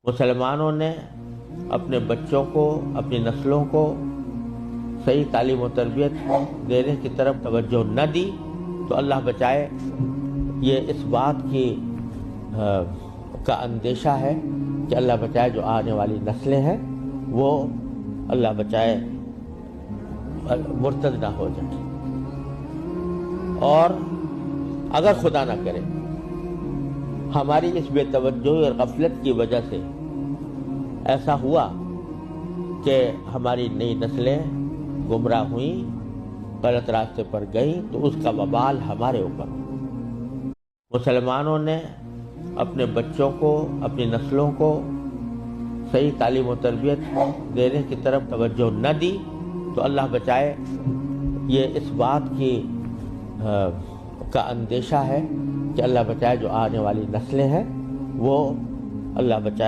مسلمانوں نے اپنے بچوں کو، اپنی نسلوں کو صحیح تعلیم و تربیت دینے کی طرف توجہ نہ دی تو اللہ بچائے یہ اس بات کا اندیشہ ہے کہ اللہ بچائے جو آنے والی نسلیں ہیں وہ اللہ بچائے مرتد نہ ہو جائیں، اور اگر خدا نہ کرے ہماری اس بے توجہی اور غفلت کی وجہ سے ایسا ہوا کہ ہماری نئی نسلیں گمراہ ہوئیں، غلط راستے پر گئیں، تو اس کا وبال ہمارے اوپر۔ مسلمانوں نے اپنے بچوں کو، اپنی نسلوں کو صحیح تعلیم و تربیت دینے کی طرف توجہ نہ دی تو اللہ بچائے یہ اس بات کا اندیشہ ہے کہ اللہ بچائے جو آنے والی نسلیں ہیں وہ اللہ بچائے